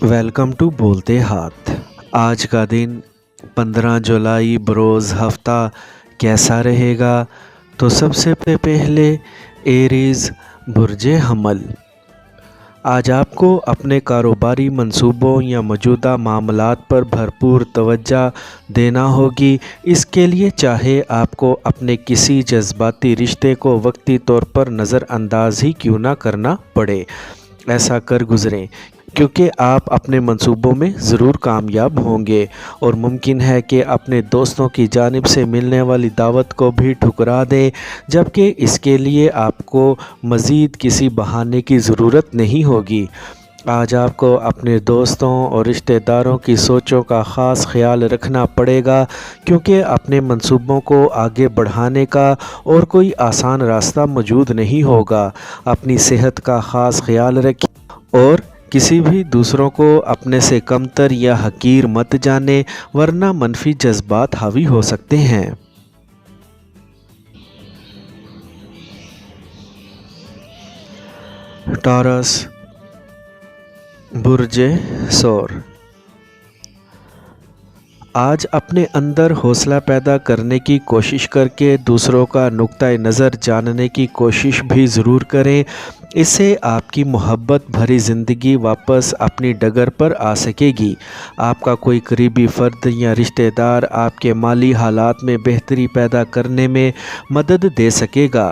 Welcome to बोलते हाथ। आज का दिन 15 जुलाई बरोज़ हफ्ता कैसा रहेगा? तो सबसे पहले एरीज़ बुर्ज हमल। आज आपको अपने कारोबारी मंसूबों या मौजूदा मामलात पर भरपूर तवज्जो देना होगी। इसके लिए चाहे आपको अपने किसी जज्बाती रिश्ते को वक्ती तौर पर नज़रअंदाज ही क्यों ना करना पड़े, ऐसा कर गुज़रें, क्योंकि आप अपने मंसूबों में ज़रूर कामयाब होंगे। और मुमकिन है कि अपने दोस्तों की जानिब से मिलने वाली दावत को भी ठुकरा दें, जबकि इसके लिए आपको मज़ीद किसी बहाने की ज़रूरत नहीं होगी। आज आपको अपने दोस्तों और रिश्तेदारों की सोचों का ख़ास ख्याल रखना पड़ेगा, क्योंकि अपने मंसूबों को आगे बढ़ाने का और कोई आसान रास्ता मौजूद नहीं होगा। अपनी सेहत का ख़ास ख्याल रखें और किसी भी दूसरों को अपने से कमतर या हकीर मत जाने, वरना मनफी जज्बात हावी हो सकते हैं। टॉरस बुर्ज सौर। आज अपने अंदर हौसला पैदा करने की कोशिश करके दूसरों का नुक्ता नज़र जानने की कोशिश भी ज़रूर करें। इससे आपकी मोहब्बत भरी ज़िंदगी वापस अपनी डगर पर आ सकेगी। आपका कोई करीबी फ़र्द या रिश्तेदार आपके माली हालात में बेहतरी पैदा करने में मदद दे सकेगा,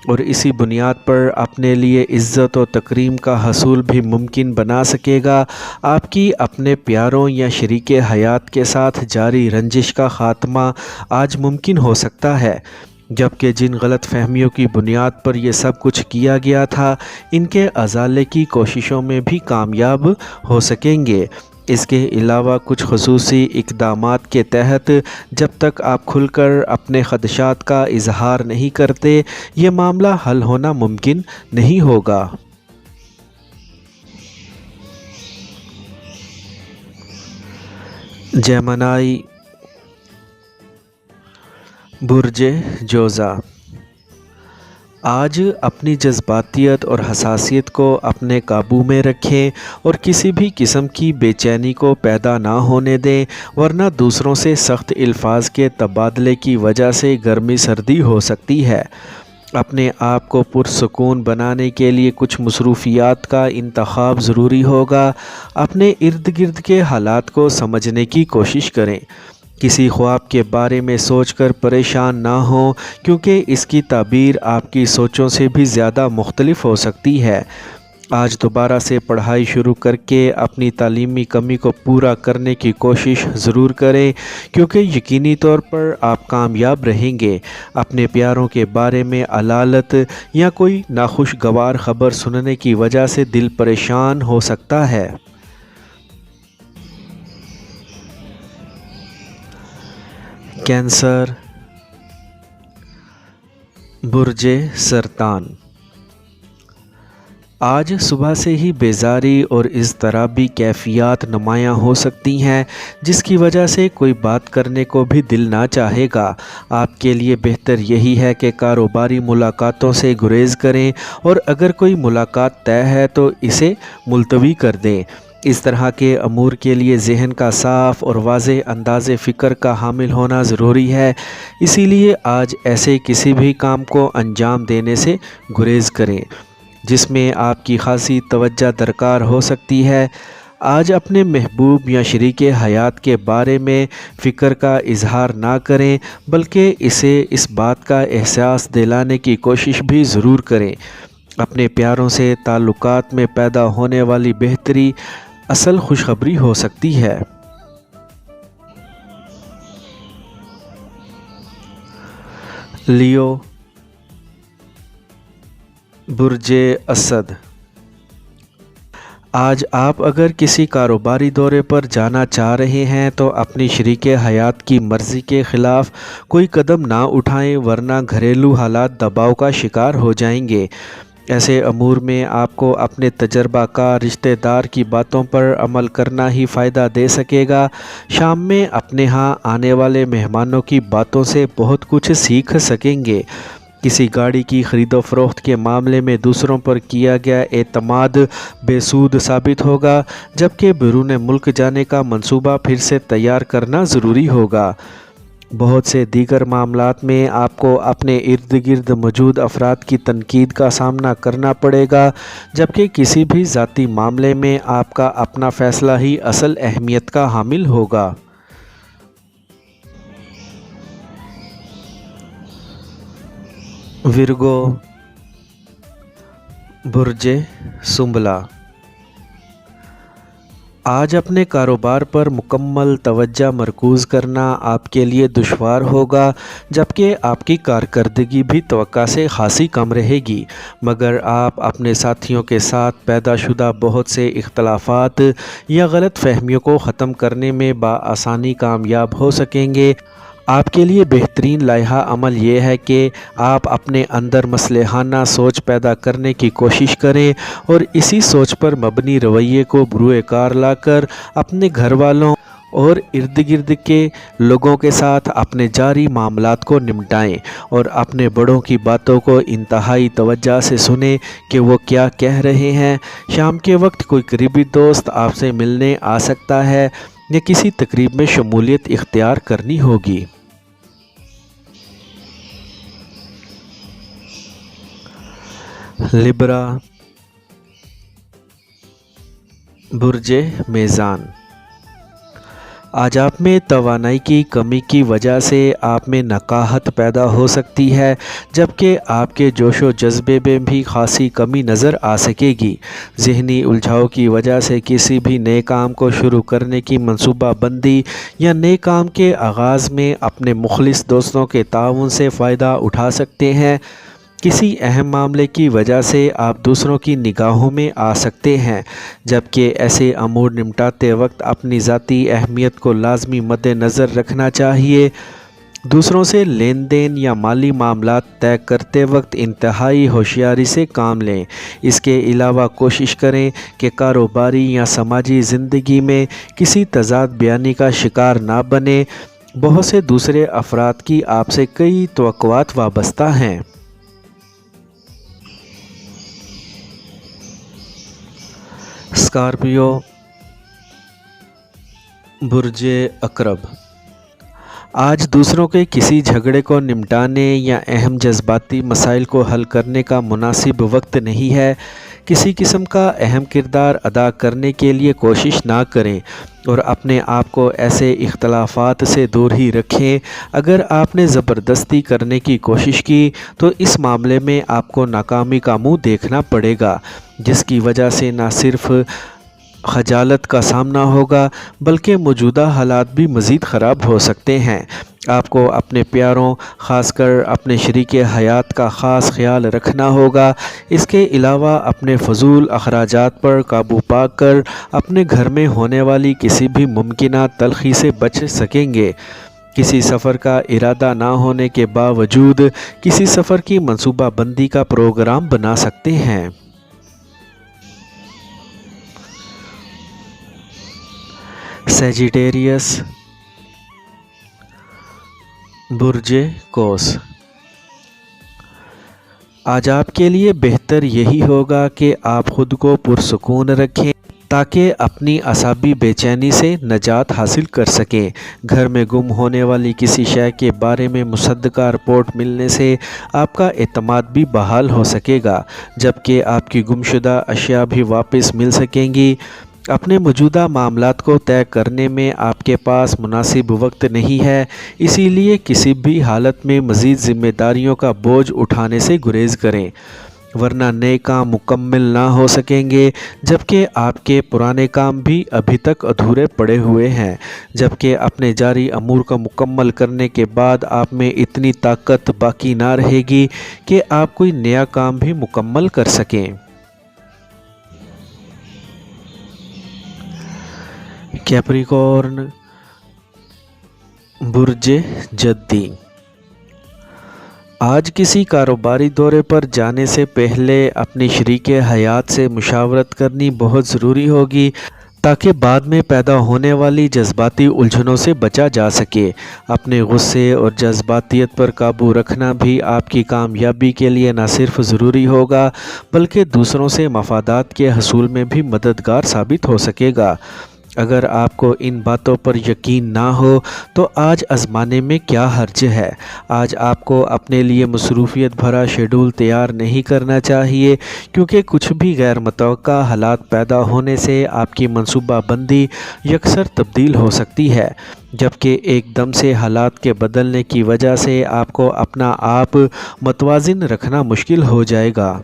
और इसी बुनियाद पर अपने लिए इज़्ज़त और तकरीम का हसूल भी मुमकिन बना सकेगा। आपकी अपने प्यारों या शरीके हयात के साथ जारी रंजिश का ख़ात्मा आज मुमकिन हो सकता है, जबकि जिन गलत फहमियों की बुनियाद पर यह सब कुछ किया गया था, इनके अज़ाले की कोशिशों में भी कामयाब हो सकेंगे। इसके अलावा कुछ ख़ुसूसी इक़दामात के तहत जब तक आप खुलकर अपने ख़दशात का इजहार नहीं करते, ये मामला हल होना मुमकिन नहीं होगा। जेमिनी बुर्ज जोज़ा। आज अपनी जज्बातियत और हसासियत को अपने काबू में रखें और किसी भी किस्म की बेचैनी को पैदा ना होने दें, वरना दूसरों से सख्त अल्फाज के तबादले की वजह से गर्मी सर्दी हो सकती है। अपने आप को पुरसुकून बनाने के लिए कुछ मसरूफियात का इंतखाब ज़रूरी होगा। अपने इर्द गिर्द के हालात को समझने की कोशिश करें। किसी ख्वाब के बारे में सोचकर परेशान ना हो, क्योंकि इसकी ताबीर आपकी सोचों से भी ज़्यादा मुख्तलिफ हो सकती है। आज दोबारा से पढ़ाई शुरू करके अपनी तालीमी कमी को पूरा करने की कोशिश ज़रूर करें, क्योंकि यकीनी तौर पर आप कामयाब रहेंगे। अपने प्यारों के बारे में अलालत या कोई नाखुशगवार ख़बर सुनने की वजह से दिल परेशान हो सकता है। कैंसर बुर्ज सरतान। आज सुबह से ही बेजारी और इज़्तिराबी कैफियत नुमायाँ हो सकती हैं, जिसकी वजह से कोई बात करने को भी दिल ना चाहेगा। आपके लिए बेहतर यही है कि कारोबारी मुलाकातों से गुरेज़ करें, और अगर कोई मुलाकात तय है तो इसे मुलतवी कर दें। इस तरह के अमूर के लिए ज़हन का साफ़ और वाज़ेह अंदाज़े फ़िक्र का हामिल होना ज़रूरी है। इसीलिए आज ऐसे किसी भी काम को अंजाम देने से गुरेज़ करें जिसमें आपकी ख़ासी तवज्जो दरकार हो सकती है। आज अपने महबूब या शरीके हयात के बारे में फ़िक्र का इजहार ना करें, बल्कि इसे इस बात का एहसास दिलाने की कोशिश भी ज़रूर करें। अपने प्यारों से ताल्लुकात में पैदा होने वाली बेहतरी असल खुशखबरी हो सकती है। लियो बुर्ज असद। आज आप अगर किसी कारोबारी दौरे पर जाना चाह रहे हैं तो अपनी शरीके हयात की मर्ज़ी के ख़िलाफ़ कोई कदम ना उठाएं, वरना घरेलू हालात दबाव का शिकार हो जाएंगे। ऐसे अमूर में आपको अपने तजर्बाकार रिश्तेदार की बातों पर अमल करना ही फ़ायदा दे सकेगा। शाम में अपने यहाँ आने वाले मेहमानों की बातों से बहुत कुछ सीख सकेंगे। किसी गाड़ी की खरीद व फरोख्त के मामले में दूसरों पर किया गया एतमाद बेसूद साबित होगा, जबकि बैरून मुल्क जाने का मंसूबा फिर से तैयार करना ज़रूरी होगा। बहुत से दीगर मामलात में आपको अपने इर्द गिर्द मौजूद अफराद की तनकीद का सामना करना पड़ेगा, जबकि किसी भी ज़ाती मामले में आपका अपना फ़ैसला ही असल अहमियत का हामिल होगा। विर्गो, बुर्ज सुंबला। आज अपने कारोबार पर मुकम्मल तवज्जो मरकूज़ करना आपके लिए दुश्वार होगा, जबकि आपकी कारकर्दगी भी तवक्का से खासी कम रहेगी, मगर आप अपने साथियों के साथ पैदाशुदा बहुत से इख्तलाफात या गलत फहमियों को ख़त्म करने में बआसानी कामयाब हो सकेंगे। आपके लिए बेहतरीन लाइहा अमल ये है कि आप अपने अंदर मसलहाना सोच पैदा करने की कोशिश करें और इसी सोच पर मबनी रवैये को बुरुए कार लाकर अपने घर वालों और इर्द गिर्द के लोगों के साथ अपने जारी मामलात को निपटाएं और अपने बड़ों की बातों को इंतहाई तवज्जो से सुने कि वो क्या कह रहे हैं। शाम के वक्त कोई करीबी दोस्त आपसे मिलने आ सकता है या किसी तकरीब में शमूलियत इख्तियार करनी होगी। लिब्रा, बुर्ज मेज़ान। आज आप में तवानाई की कमी की वजह से आप में नकाहत पैदा हो सकती है, जबकि आपके जोश व जज्बे में भी खासी कमी नज़र आ सकेगी। ज़हनी उलझाव की वजह से किसी भी नए काम को शुरू करने की मंसूबा बंदी या नए काम के आगाज़ में अपने मुखलिस दोस्तों के ताउन से फ़ायदा उठा सकते हैं। किसी अहम मामले की वजह से आप दूसरों की निगाहों में आ सकते हैं, जबकि ऐसे अमूर निपटाते वक्त अपनी ज़ाती अहमियत को लाजमी मद्देनज़र रखना चाहिए। दूसरों से लेन देन या माली मामलात तय करते वक्त इंतहाई होशियारी से काम लें। इसके अलावा कोशिश करें कि कारोबारी या समाजी ज़िंदगी में किसी तज़ाद बयानी का शिकार ना बने। बहुत से दूसरे अफराद की आपसे कई तवक्कुआत वाबस्ता हैं। स्कॉर्पियो, बुर्ज अकरब। आज दूसरों के किसी झगड़े को निपटाने या अहम जज्बाती मसाइल को हल करने का मुनासिब वक्त नहीं है। किसी किस्म का अहम किरदार अदा करने के लिए कोशिश ना करें और अपने आप को ऐसे इख्तलाफात से दूर ही रखें। अगर आपने ज़बरदस्ती करने की कोशिश की तो इस मामले में आपको नाकामी का मुंह देखना पड़ेगा, जिसकी वजह से न सिर्फ खजालत का सामना होगा बल्कि मौजूदा हालात भी मज़ीद ख़राब हो सकते हैं। आपको अपने प्यारों, ख़ासकर अपने शरीके हयात का ख़ास ख्याल रखना होगा। इसके अलावा अपने फ़जूल अखराजात पर काबू पाकर अपने घर में होने वाली किसी भी मुमकिना तलख़ी से बच सकेंगे। किसी सफ़र का इरादा ना होने के बावजूद किसी सफ़र की मनसूबा बंदी का प्रोग्राम बना सकते हैं। सेजिटेरियस, बुर्ज कौस। आज आपके लिए बेहतर यही होगा कि आप ख़ुद को पुरसुकून रखें ताकि अपनी असाबी बेचैनी से नजात हासिल कर सकें। घर में गुम होने वाली किसी शय के बारे में मुसद्दका रिपोर्ट मिलने से आपका एतमाद भी बहाल हो सकेगा, जबकि आपकी गुमशुदा अशिया भी वापस मिल सकेंगी। अपने मौजूदा मामलात को तय करने में आपके पास मुनासिब वक्त नहीं है, इसीलिए किसी भी हालत में मज़ीद ज़िम्मेदारियों का बोझ उठाने से गुरेज़ करें, वरना नए काम मुकम्मल ना हो सकेंगे, जबकि आपके पुराने काम भी अभी तक अधूरे पड़े हुए हैं। जबकि अपने जारी अमूर को मुकम्मल करने के बाद आप में इतनी ताकत बाकी ना रहेगी कि आप कोई नया काम भी मुकम्मल कर सकें। कैप्रिकॉर्न, बुर्ज जद्दी। आज किसी कारोबारी दौरे पर जाने से पहले अपनी शरीके हयात से मुशावरत करनी बहुत ज़रूरी होगी تاکہ بعد میں پیدا ہونے والی جذباتی الجھنوں سے بچا جا سکے۔ اپنے غصے اور جذباتیت پر قابو رکھنا بھی آپ کی کامیابی کے لیے نہ صرف ضروری ہوگا بلکہ دوسروں سے مفادات کے حصول میں بھی مددگار ثابت ہو سکے گا۔ اگر آپ کو ان باتوں پر یقین نہ ہو تو آج آزمانے میں کیا حرج ہے۔ آج آپ کو اپنے لیے مصروفیت بھرا شیڈول تیار نہیں کرنا چاہیے، کیونکہ کچھ بھی غیر متوقع حالات پیدا ہونے سے آپ کی منصوبہ بندی یکسر تبدیل ہو سکتی ہے، جبکہ ایک دم سے حالات کے بدلنے کی وجہ سے آپ کو اپنا آپ متوازن رکھنا مشکل ہو جائے گا۔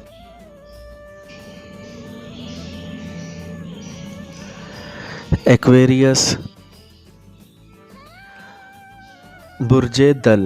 ایکویریس، برج دل۔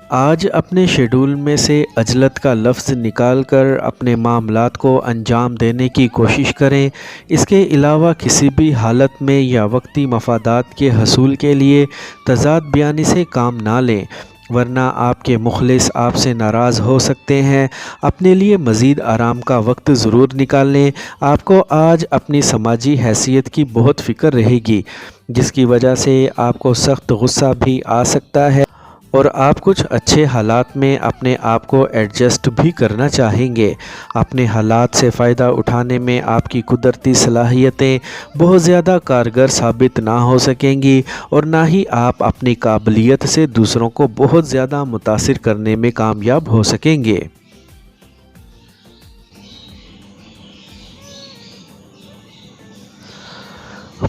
آج اپنے شیڈول میں سے عجلت کا لفظ نکال کر اپنے معاملات کو انجام دینے کی کوشش کریں۔ اس کے علاوہ کسی بھی حالت میں یا وقتی مفادات کے حصول کے لیے تضاد بیانی سے کام نہ لیں، ورنہ آپ کے مخلص آپ سے ناراض ہو سکتے ہیں۔ اپنے لیے مزید آرام کا وقت ضرور نکالیں۔ آپ کو آج اپنی سماجی حیثیت کی بہت فکر رہے گی، جس کی وجہ سے آپ کو سخت غصہ بھی آ سکتا ہے اور آپ کچھ اچھے حالات میں اپنے آپ کو ایڈجسٹ بھی کرنا چاہیں گے۔ اپنے حالات سے فائدہ اٹھانے میں آپ کی قدرتی صلاحیتیں بہت زیادہ کارگر ثابت نہ ہو سکیں گی اور نہ ہی آپ اپنی قابلیت سے دوسروں کو بہت زیادہ متاثر کرنے میں کامیاب ہو سکیں گے۔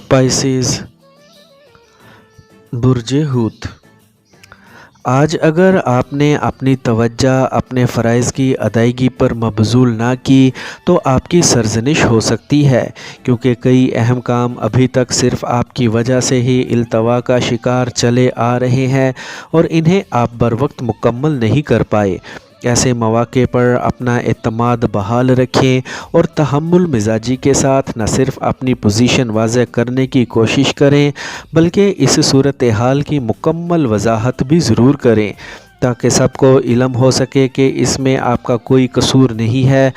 پائسیز، برج حوت۔ آج اگر آپ نے اپنی توجہ اپنے فرائض کی ادائیگی پر مبذول نہ کی تو آپ کی سرزنش ہو سکتی ہے، کیونکہ کئی اہم کام ابھی تک صرف آپ کی وجہ سے ہی التوا کا شکار چلے آ رہے ہیں اور انہیں آپ بروقت مکمل نہیں کر پائے۔ ایسے مواقع پر اپنا اعتماد بحال رکھیں اور تحمل مزاجی کے ساتھ نہ صرف اپنی پوزیشن واضح کرنے کی کوشش کریں بلکہ اس صورتحال کی مکمل وضاحت بھی ضرور کریں، تاکہ سب کو علم ہو سکے کہ اس میں آپ کا کوئی قصور نہیں ہے۔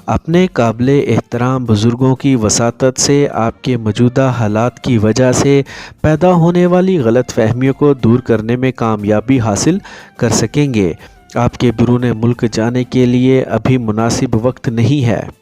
اپنے قابل احترام بزرگوں کی وساطت سے آپ کے موجودہ حالات کی وجہ سے پیدا ہونے والی غلط فہمیوں کو دور کرنے میں کامیابی حاصل کر سکیں گے۔ آپ کے بیرون ملک جانے کے لیے ابھی مناسب وقت نہیں ہے۔